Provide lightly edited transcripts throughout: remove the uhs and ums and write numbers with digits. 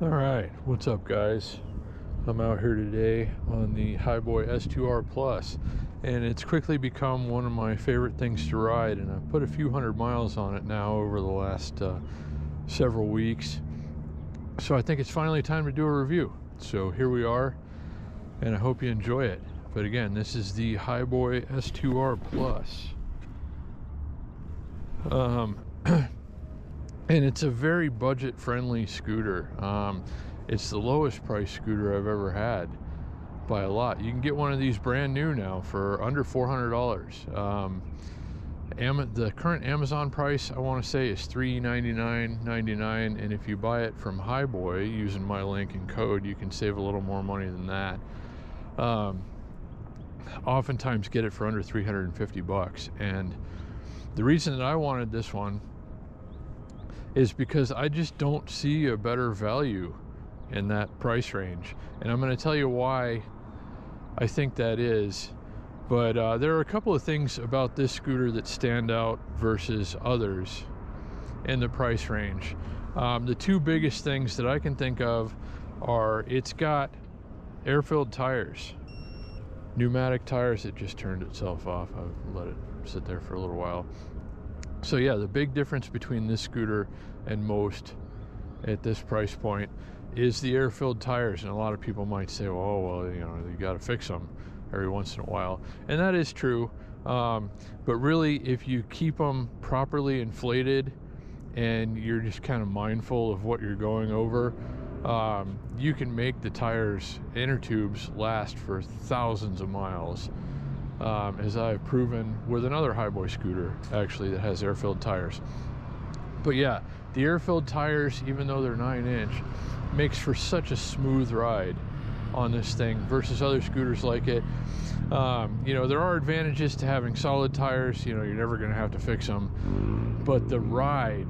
All right, what's up, guys? I'm out here today on the Hiboy S2R Plus, and it's quickly become one of my favorite things to ride, and I've put a few hundred miles on it now over the last several weeks. So I think it's finally time to do a review. So here we are, and I hope you enjoy it. But again, this is the Hiboy S2R Plus. And it's a very budget-friendly scooter. It's the lowest price scooter I've ever had by a lot. You can get one of these brand new now for under $400. The current Amazon price, I want to say, is $399.99, and if you buy it from Hiboy using my link and code, you can save a little more money than that. Oftentimes get it for under 350 bucks, and the reason that I wanted this one is because I just don't see a better value in that price range, and I'm going to tell you why I think that is. But there are a couple of things about this scooter that stand out versus others in the price range. The two biggest things that I can think of are it's got air-filled tires, pneumatic tires. It just turned itself off. I've let it sit there for a little while. So yeah, the big difference between this scooter and most at this price point is the air-filled tires. And a lot of people might say, well, you know, you got to fix them every once in a while, and that is true. But really, if you keep them properly inflated and you're just kind of mindful of what you're going over, you can make the tires, inner tubes, last for thousands of miles. As I've proven with another Hiboy scooter, actually, that has air-filled tires. But yeah, the air-filled tires, even though they're 9-inch, makes for such a smooth ride on this thing versus other scooters like it. You know, there are advantages to having solid tires. You know, you're never going to have to fix them. But the ride,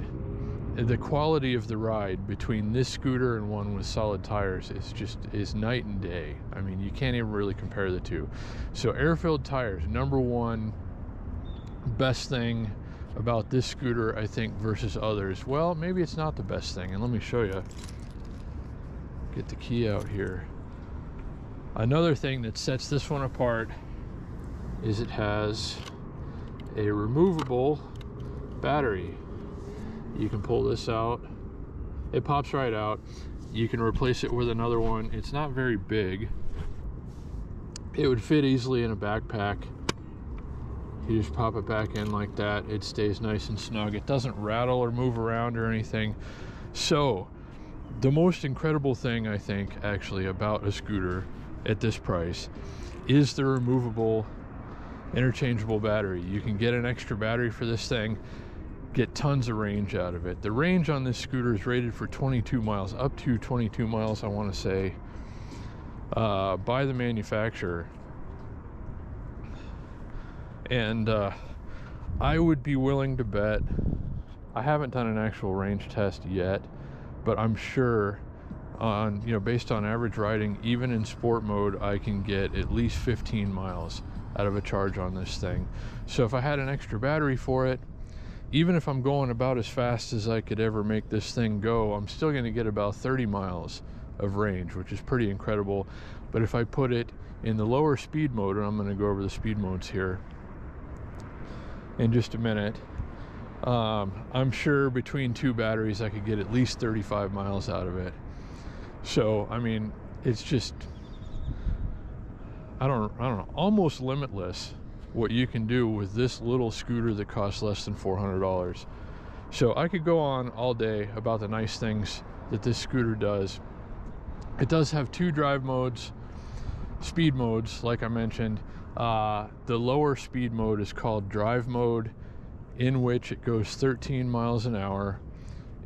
the quality of the ride between this scooter and one with solid tires is night and day. I mean, you can't even really compare the two. So air-filled tires, number one best thing about this scooter, I think, versus others. Well, maybe it's not the best thing, and let me show you. Get the key out here. Another thing that sets this one apart is it has a removable battery. You can pull this out, it pops right out. You can replace it with another one. It's not very big. It would fit easily in a backpack. You just pop it back in like that. It stays nice and snug. It doesn't rattle or move around or anything. So the most incredible thing, I think, actually, about a scooter at this price is the removable interchangeable battery. You can get an extra battery for this thing, get tons of range out of it. The range on this scooter is rated for 22 miles, up to 22 miles, I want to say, by the manufacturer. And I would be willing to bet, I haven't done an actual range test yet, but I'm sure on, you know, based on average riding, even in sport mode, I can get at least 15 miles out of a charge on this thing. So if I had an extra battery for it, even if I'm going about as fast as I could ever make this thing go, I'm still going to get about 30 miles of range, which is pretty incredible. But if I put it in the lower speed mode, and I'm going to go over the speed modes here in just a minute, I'm sure between two batteries I could get at least 35 miles out of it. So I mean, it's just, I don't know, almost limitless what you can do with this little scooter that costs less than $400. So I could go on all day about the nice things that this scooter does. It does have two drive modes, speed modes, like I mentioned. The lower speed mode is called drive mode, in which it goes 13 miles an hour,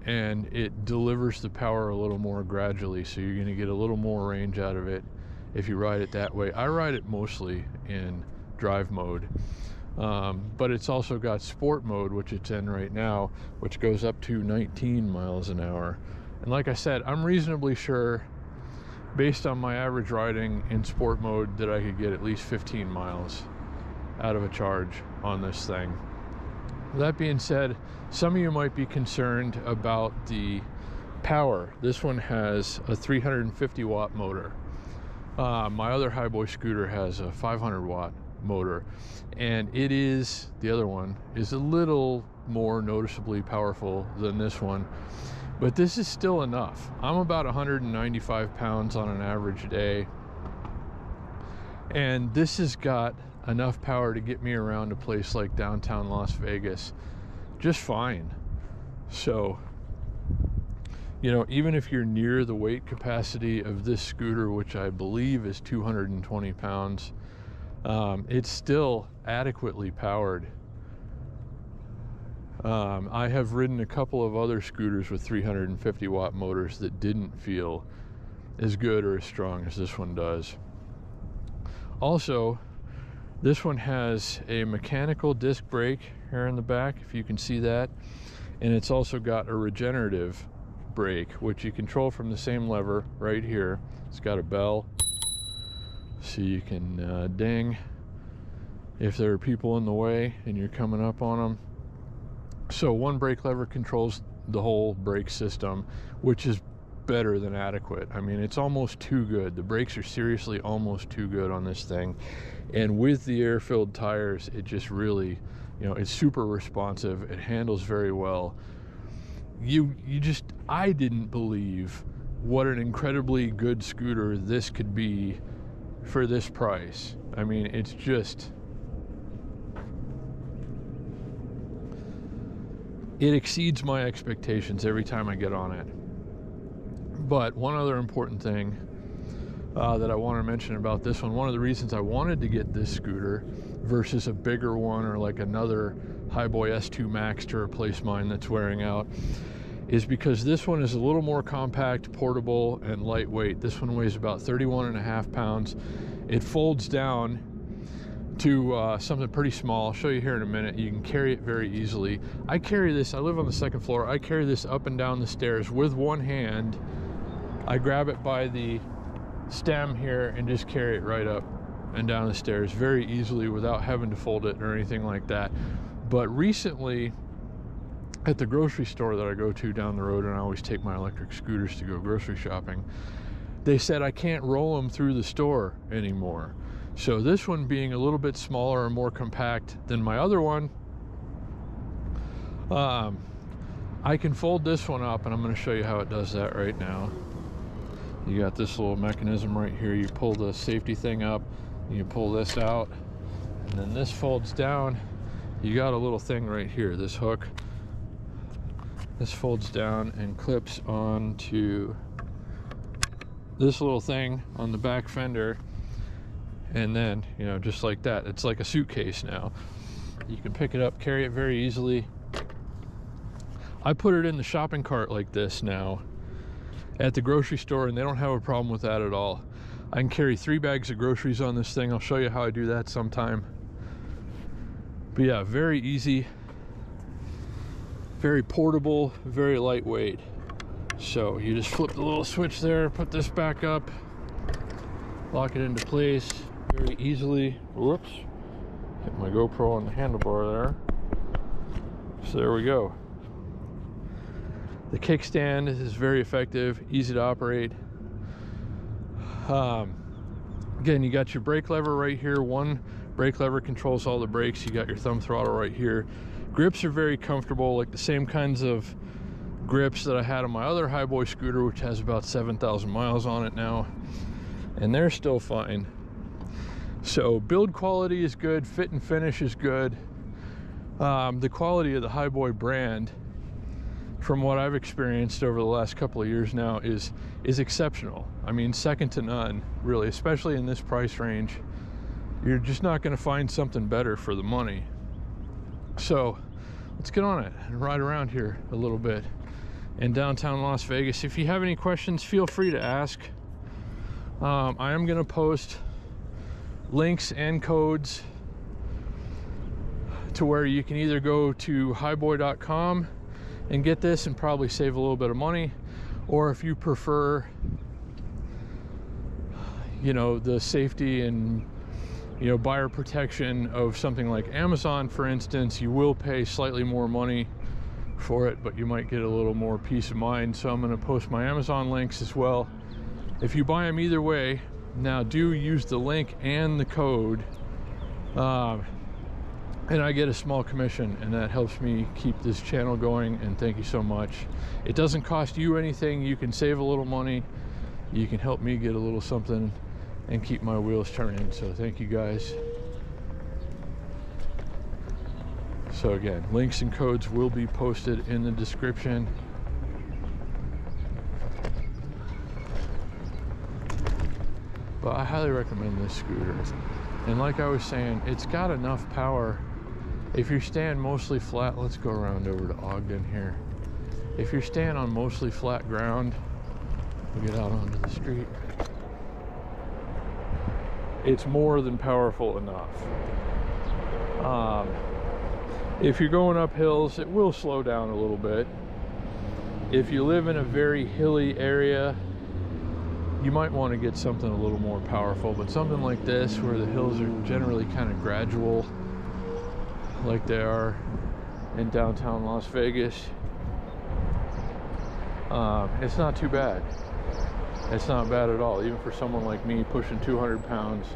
and it delivers the power a little more gradually, so you're going to get a little more range out of it if you ride it that way. I ride it mostly in drive mode, but it's also got sport mode, which it's in right now, which goes up to 19 miles an hour. And like I said, I'm reasonably sure, based on my average riding in sport mode, that I could get at least 15 miles out of a charge on this thing. That being said, some of you might be concerned about the Power, this one has a 350 watt motor. My other Hiboy scooter has a 500 watt motor, and the other one is a little more noticeably powerful than this one, but this is still enough. I'm about 195 pounds on an average day, and this has got enough power to get me around a place like downtown Las Vegas just fine. So, you know, even if you're near the weight capacity of this scooter, which I believe is 220 pounds, it's still adequately powered. I have ridden a couple of other scooters with 350 watt motors that didn't feel as good or as strong as this one does. Also, this one has a mechanical disc brake here in the back, if you can see that, and it's also got a regenerative brake, which you control from the same lever right here. It's got a bell, so you can ding if there are people in the way and you're coming up on them. So one brake lever controls the whole brake system, which is better than adequate. I mean, it's almost too good. The brakes are seriously almost too good on this thing, and with the air-filled tires, it just really, you know, it's super responsive. It handles very well. I didn't believe what an incredibly good scooter this could be for this price. I mean, it's just, it exceeds my expectations every time I get on it. But one other important thing that I want to mention about this one of the reasons I wanted to get this scooter versus a bigger one or like another Hiboy S2 Max to replace mine that's wearing out, is because this one is a little more compact, portable, and lightweight. This one weighs about 31.5 pounds. It folds down to something pretty small. I'll show you here in a minute. You can carry it very easily. I carry this, I live on the second floor, I carry this up and down the stairs with one hand. I grab it by the stem here and just carry it right up and down the stairs very easily without having to fold it or anything like that. But recently, at the grocery store that I go to down the road, and I always take my electric scooters to go grocery shopping, they said I can't roll them through the store anymore. So this one, being a little bit smaller and more compact than my other one, I can fold this one up, and I'm going to show you how it does that right now. You got this little mechanism right here. You pull the safety thing up, and you pull this out, and then this folds down. You got a little thing right here, this hook. This folds down and clips onto this little thing on the back fender, and then, you know, just like that, it's like a suitcase now. You can pick it up, carry it very easily. I put it in the shopping cart like this now at the grocery store, and they don't have a problem with that at all. I can carry 3 bags of groceries on this thing. I'll show you how I do that sometime. But yeah, very easy, very portable, very lightweight. So you just flip the little switch there, put this back up, lock it into place very easily. Whoops, hit my GoPro on the handlebar there. So there we go. The kickstand is very effective, easy to operate. Again, you got your brake lever right here. One brake lever controls all the brakes. You got your thumb throttle right here. Grips are very comfortable, like the same kinds of grips that I had on my other Hiboy scooter, which has about 7,000 miles on it now, and they're still fine. So build quality is good, fit and finish is good. The quality of the Hiboy brand, from what I've experienced over the last couple of years now, is exceptional. I mean, second to none, really, especially in this price range. You're just not going to find something better for the money. So let's get on it and ride around here a little bit in downtown Las Vegas. If you have any questions, feel free to ask. I am going to post links and codes to where you can either go to hiboy.com and get this and probably save a little bit of money, or if you prefer, you know, the safety and, you know, buyer protection of something like Amazon, for instance, you will pay slightly more money for it, but you might get a little more peace of mind. So I'm going to post my Amazon links as well. If you buy them either way, now do use the link and the code, and I get a small commission, and that helps me keep this channel going, and thank you so much. It doesn't cost you anything. You can save a little money, you can help me get a little something and keep my wheels turning. So thank you guys. So again, links and codes will be posted in the description. But I highly recommend this scooter. And like I was saying, it's got enough power. If you're staying mostly flat, let's go around over to Ogden here. If you're staying on mostly flat ground, we'll get out onto the street. It's more than powerful enough. If you're going up hills, it will slow down a little bit. If you live in a very hilly area, you might want to get something a little more powerful, but something like this, where the hills are generally kind of gradual, like they are in downtown Las Vegas, it's not too bad. It's not bad at all, even for someone like me pushing 200 pounds.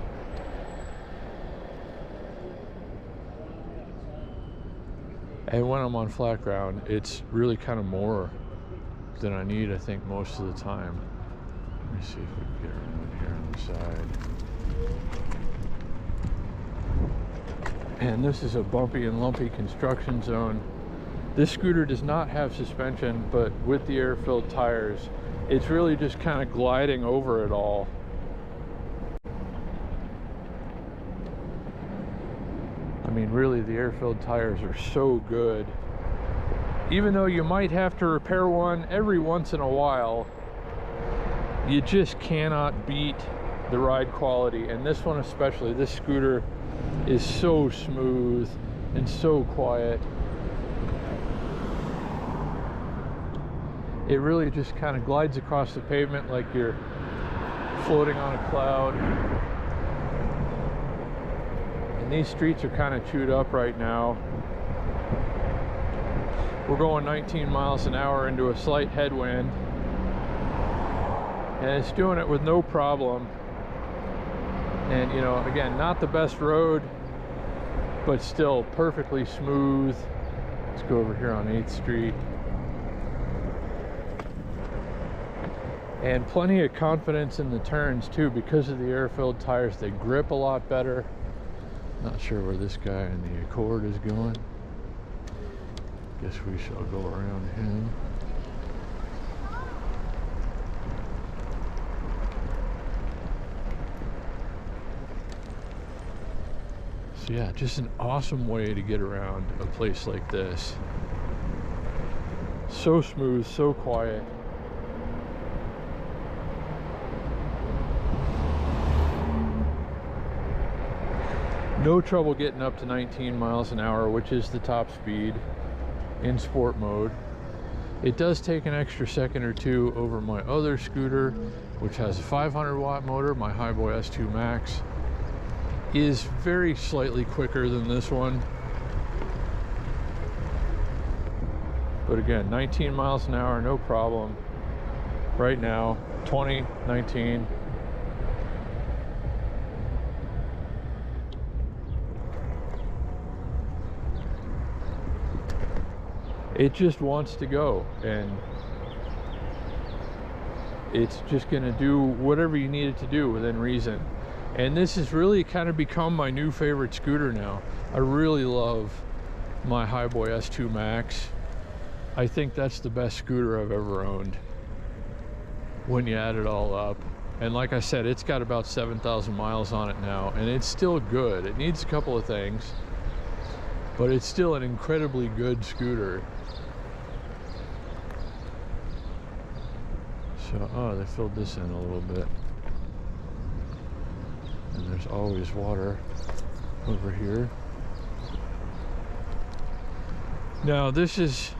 And when I'm on flat ground, it's really kind of more than I need, I think, most of the time. Let me see if we can get around here on the side. And this is a bumpy and lumpy construction zone. This scooter does not have suspension, but with the air-filled tires, it's really just kind of gliding over it all. I mean, really, the air-filled tires are so good. Even though you might have to repair one every once in a while, you just cannot beat the ride quality. And this one especially, this scooter is so smooth and so quiet. It really just kind of glides across the pavement like you're floating on a cloud. And these streets are kind of chewed up right now. We're going 19 miles an hour into a slight headwind, and it's doing it with no problem. And you know, again, not the best road, but still perfectly smooth. Let's go over here on 8th Street. And plenty of confidence in the turns too, because of the air-filled tires. They grip a lot better. Not sure where this guy in the Accord is going. Guess we shall go around him. So yeah, just an awesome way to get around a place like this. So smooth, so quiet. No trouble getting up to 19 miles an hour, which is the top speed in sport mode. It does take an extra second or two over my other scooter, which has a 500 watt motor. My Hiboy S2 Max is very slightly quicker than this one. But again, 19 miles an hour, no problem. Right now, 20, 19. It just wants to go, and it's just gonna do whatever you need it to do within reason. And this has really kind of become my new favorite scooter now. I really love my Hiboy S2 Max. I think that's the best scooter I've ever owned when you add it all up. And like I said, it's got about 7,000 miles on it now, and it's still good. It needs a couple of things, but it's still an incredibly good scooter. So, oh, they filled this in a little bit. And there's always water over here. Now, this is,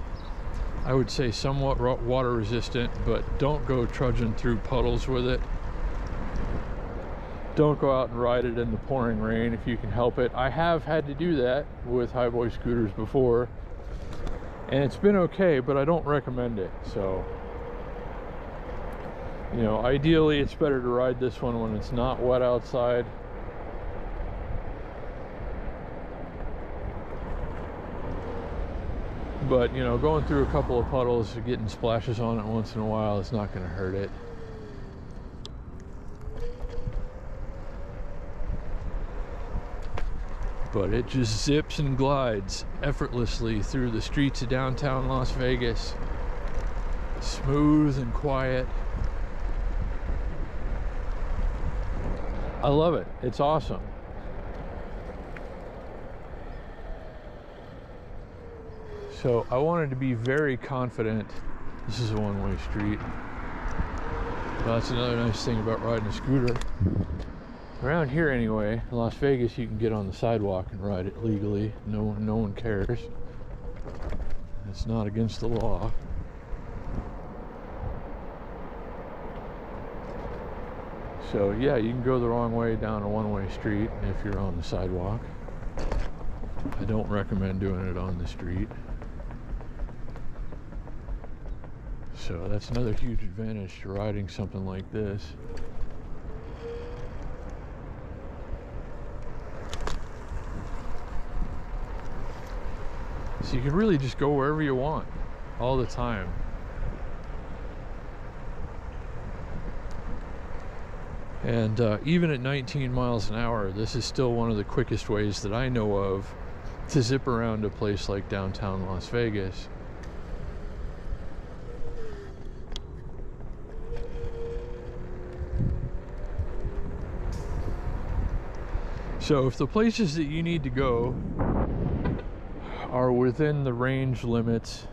I would say, somewhat water resistant, but don't go trudging through puddles with it. Don't go out and ride it in the pouring rain if you can help it. I have had to do that with Hiboy scooters before. And it's been okay, but I don't recommend it. So, you know, ideally it's better to ride this one when it's not wet outside. But, you know, going through a couple of puddles, getting splashes on it once in a while is not going to hurt it. But it just zips and glides effortlessly through the streets of downtown Las Vegas. Smooth and quiet. I love it. It's awesome. So I wanted to be very confident. This is a one-way street. Well, that's another nice thing about riding a scooter. Around here anyway, in Las Vegas, you can get on the sidewalk and ride it legally. No one cares. It's not against the law. So yeah, you can go the wrong way down a one-way street if you're on the sidewalk. I don't recommend doing it on the street. So that's another huge advantage to riding something like this. So you can really just go wherever you want all the time. And even at 19 miles an hour, this is still one of the quickest ways that I know of to zip around a place like downtown Las Vegas. So if the places that you need to go are within the range limits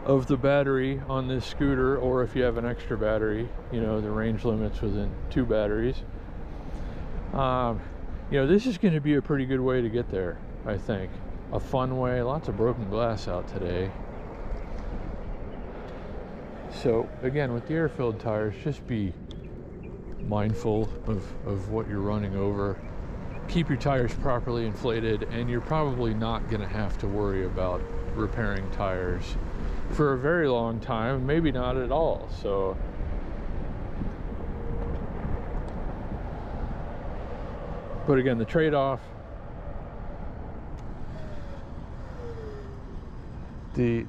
of the battery on this scooter, or if you have an extra battery, you know, the range limits within 2 batteries, you know, this is going to be a pretty good way to get there, I think. A fun way. Lots of broken glass out today. So again, with the air-filled tires, just be mindful of what you're running over. Keep your tires properly inflated, and you're probably not going to have to worry about repairing tires for a very long time, maybe not at all. So but again, the trade-off, the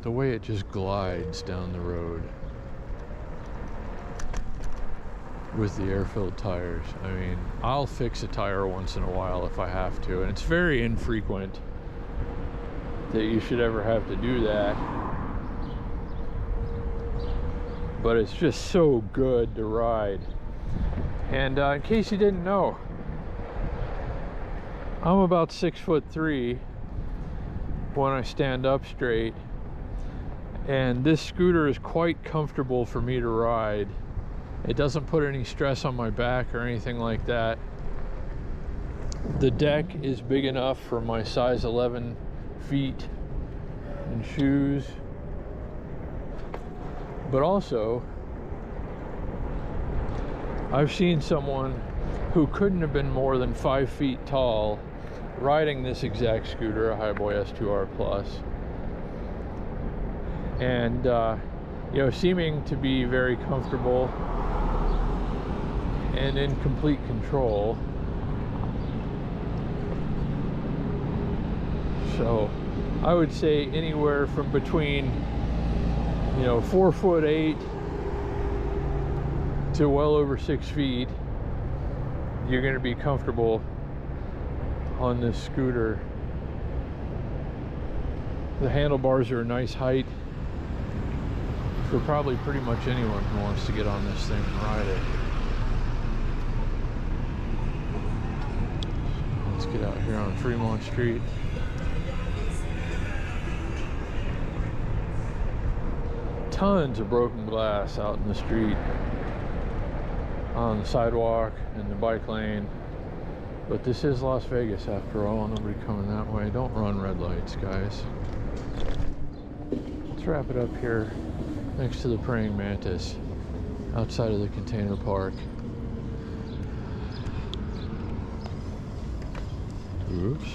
way it just glides down the road with the air-filled tires. I mean, I'll fix a tire once in a while if I have to, and it's very infrequent that you should ever have to do that, but it's just so good to ride. And in case you didn't know, I'm about 6'3" when I stand up straight, and this scooter is quite comfortable for me to ride. It doesn't put any stress on my back or anything like that. The deck is big enough for my size 11 feet and shoes, but also I've seen someone who couldn't have been more than 5 feet tall riding this exact scooter, a Hiboy S2R Plus, and you know, seeming to be very comfortable and in complete control. So I would say anywhere from between, you know, 4'8" to well over 6 feet, you're going to be comfortable on this scooter. The handlebars are a nice height for probably pretty much anyone who wants to get on this thing and ride it. Let's get out here on Fremont Street. Tons of broken glass out in the street, on the sidewalk, in the bike lane. But this is Las Vegas after all. Nobody coming that way. Don't run red lights, guys. Let's wrap it up here next to the praying mantis outside of the container park. Oops.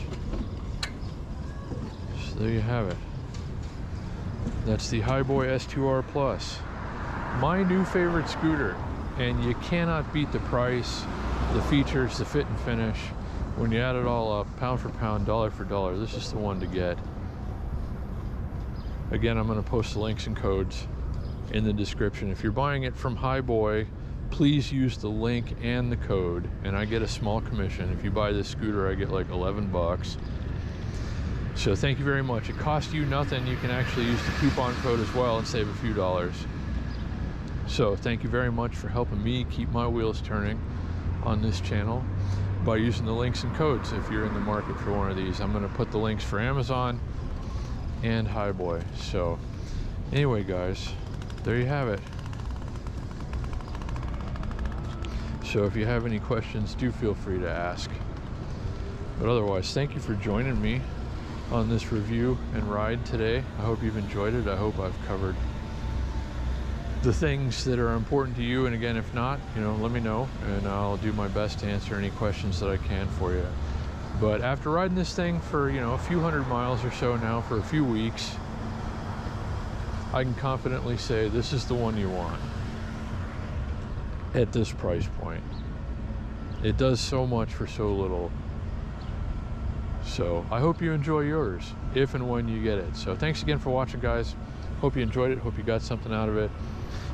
So there you have it. That's the Hiboy S2R Plus. My new favorite scooter. And you cannot beat the price, the features, the fit and finish. When you add it all up, pound for pound, dollar for dollar, this is the one to get. Again, I'm going to post the links and codes in the description. If you're buying it from Hiboy, please use the link and the code, and I get a small commission. If you buy this scooter, I get like 11 bucks. So thank you very much. It costs you nothing. You can actually use the coupon code as well and save a few dollars. So thank you very much for helping me keep my wheels turning on this channel by using the links and codes if you're in the market for one of these. I'm going to put the links for Amazon and Hiboy. So anyway, guys, there you have it. So if you have any questions, do feel free to ask. But otherwise, thank you for joining me on this review and ride today. I hope you've enjoyed it. I hope I've covered the things that are important to you, and again, if not, you know, let me know and I'll do my best to answer any questions that I can for you. But after riding this thing for, you know, a few hundred miles or so now for a few weeks, I can confidently say this is the one you want at this price point. It does so much for so little. So I hope you enjoy yours if and when you get it. So thanks again for watching, guys. Hope you enjoyed it. Hope you got something out of it.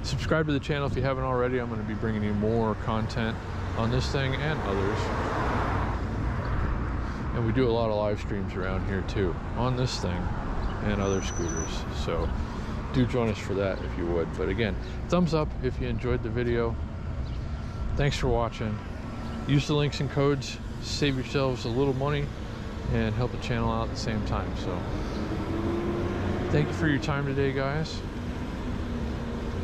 Subscribe to the channel if you haven't already. I'm going to be bringing you more content on this thing and others. And we do a lot of live streams around here too on this thing and other scooters. So do join us for that if you would. But again, thumbs up if you enjoyed the video. Thanks for watching. Use the links and codes. Save yourselves a little money and help the channel out at the same time. So thank you for your time today, guys.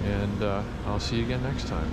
And I'll see you again next time.